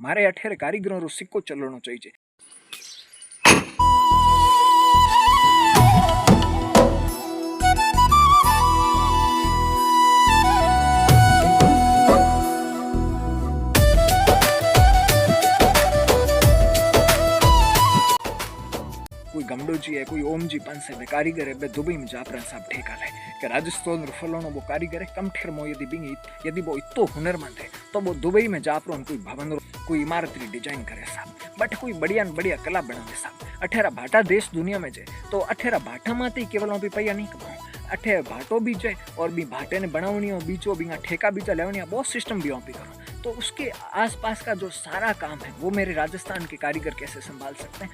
मारे अठेरे कारीगरों रो सिक्को चलनो चाहिए। कोई गमडो जी है, कोई ओम जी पंस है, कारीगर है, दुबई में जापरा साहब ठेका ले कि राजस्थान फलोनो वो कारीगर है कम ठेर मो यदि वो इतो हुनरमंद है तो वो दुबई में जापरो कोई भवन कोई इमारत री डिजाइन करे साहब, बट कोई बढ़िया बढ़िया कला बनावे साहब। अठेरा भाटा देश दुनिया में जे तो अठेरा भाटा माते केवल भी पैया नहीं कमाओ, अठे भाटो भी जाए और भी भाटे ने बनावनी हो बीचो भी ठेका बीचा लेवनी बहुत सिस्टम भी भी करो, तो उसके आसपास का जो सारा काम है वो मेरे राजस्थान के कारीगर कैसे संभाल सकते हैं,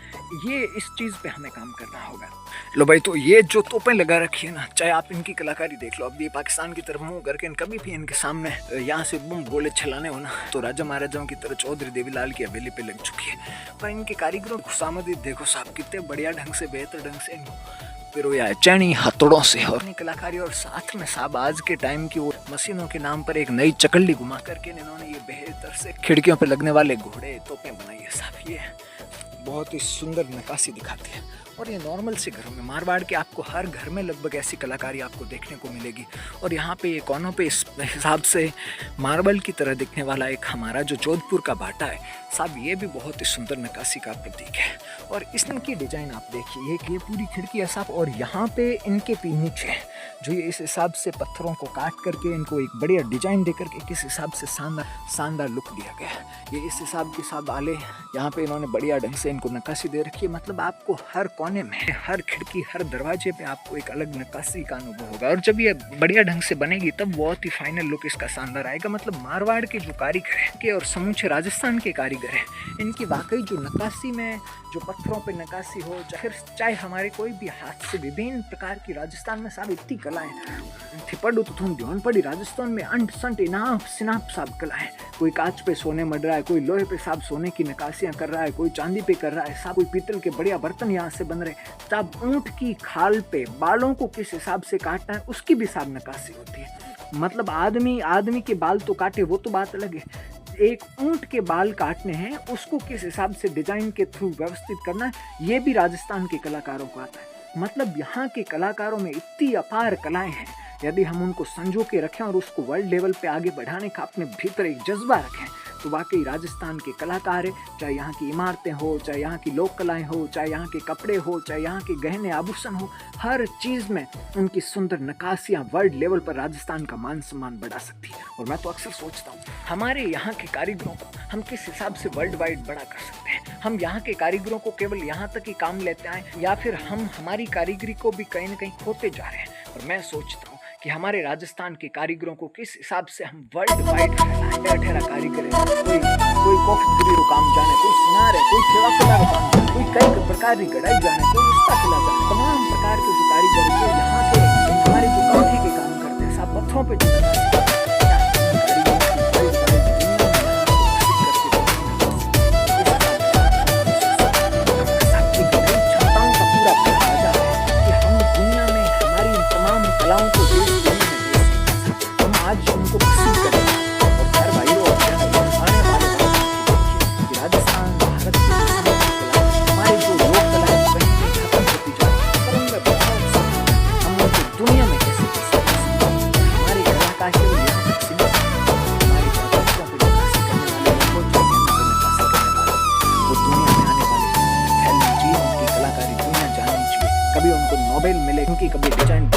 ये इस चीज़ पे हमें काम करना होगा। लो भाई, तो ये जो तोपें लगा रखी है ना, चाहे आप इनकी कलाकारी देख लो, अब ये पाकिस्तान की तरफ मुंह करके कभी भी इनके सामने यहाँ से बम गोले चलाने हो ना तो राजा महाराजाओं की तरह चौधरी देवीलाल की हवेली पे लग चुकी है। पर इनके कारीगरों खुशामदी देखो साहब, कितने बढ़िया ढंग से बेहतर ढंग से पिरोया है चैनी हथौड़ों से और कलाकारी, और साथ में साहब आज के टाइम की वो मशीनों के नाम पर एक नई चकल्ली घुमा करके इन्होंने ये बेहतर से खिड़कियों पे लगने वाले घोड़े तोपें बनाई है साहब। ये बहुत ही सुंदर नक्काशी दिखाती है और ये नॉर्मल से घरों में मारवाड़ के आपको हर घर में लगभग ऐसी कलाकारी आपको देखने को मिलेगी। और यहाँ पे ये कोनों पे इस हिसाब से मार्बल की तरह दिखने वाला एक हमारा जो जोधपुर का भाटा है साहब, ये भी बहुत ही सुंदर नक्काशी का प्रतीक है। और इसकी डिजाइन आप देखिए कि ये पूरी खिड़की है साहब, और यहाँ पे इनके नीचे जो ये इस हिसाब से पत्थरों को काट करके इनको एक बढ़िया डिजाइन दे करके किस हिसाब से शानदार लुक दिया गया है। ये इस हिसाब के साथ आले यहाँ पे इन्होंने बढ़िया ढंग से इनको नक्काशी दे रखी है, मतलब आपको हर कोने में हर खिड़की हर दरवाजे पे आपको एक अलग नक्काशी का अनुभव होगा। और जब ये बढ़िया ढंग से बनेगी तब बहुत ही फाइनल लुक इसका शानदार आएगा। मतलब मारवाड़ के जो कारीगर है और समूचे राजस्थान के कारीगर है, इनकी वाकई जो नक्काशी में जो पत्थरों पे नक्काशी हो चाहे हमारे कोई भी हाथ से विभिन्न प्रकार की राजस्थान में साहब इतनी कलाएं थिपड़ो तो तुम ध्यान पड़ी राजस्थान में अंट संट इनाफ सिनाप साहब कला है। कोई कांच पे सोने मर रहा है, कोई लोहे पे साहब सोने की नक्काशियां कर रहा है, कोई चांदी पे कर रहा है साहब, कोई पीतल के बढ़िया बर्तन यहाँ से बन रहे साहब। ऊंट की खाल पे बालों को किस हिसाब से काटना है उसकी भी साहब नक्काशी होती है। मतलब आदमी के बाल तो काटे वो तो बात अलग है, एक ऊंट के बाल काटने हैं उसको किस हिसाब से डिजाइन के थ्रू व्यवस्थित करना है, ये भी राजस्थान के कलाकारों को आता है। मतलब यहाँ के कलाकारों में इतनी अपार कलाएं हैं, यदि हम उनको संजो के रखें और उसको वर्ल्ड लेवल पे आगे बढ़ाने का अपने भीतर एक जज्बा रखें तो वाकई राजस्थान के कलाकार है, चाहे यहाँ की इमारतें हो, चाहे यहाँ की लोक कलाएं हो, चाहे यहाँ के कपड़े हो, चाहे यहाँ के गहने आभूषण हो, हर चीज़ में उनकी सुंदर नक्काशियाँ वर्ल्ड लेवल पर राजस्थान का मान सम्मान बढ़ा सकती है। और मैं तो अक्सर सोचता हूँ हमारे यहाँ के कारीगरों को हम किस हिसाब से वर्ल्ड वाइड बड़ा कर सकते हैं। हम यहाँ के कारीगरों को केवल यहाँ तक ही काम लेते आए या फिर हम हमारी कारीगरी को भी कहीं ना कहीं खोते जा रहे हैं। और मैं सोचता हूँ कि हमारे राजस्थान के कारीगरों को किस हिसाब से हम वर्ल्ड वाइड ठहरा कारीगर है। कोई कॉफी को काम जाने, कोई सुनार है, कोई ठेवा कला का काम जाने, कोई कई प्रकार की गढ़ाई जाने, कोई उस्ता कला जाने, तमाम प्रकार के जो कारीगर है जो यहाँ के हमारे जो काठी के काम करते हैं साहब पत्थरों पे जो कभी उनको नोबेल मिले क्योंकि कभी डिजाइन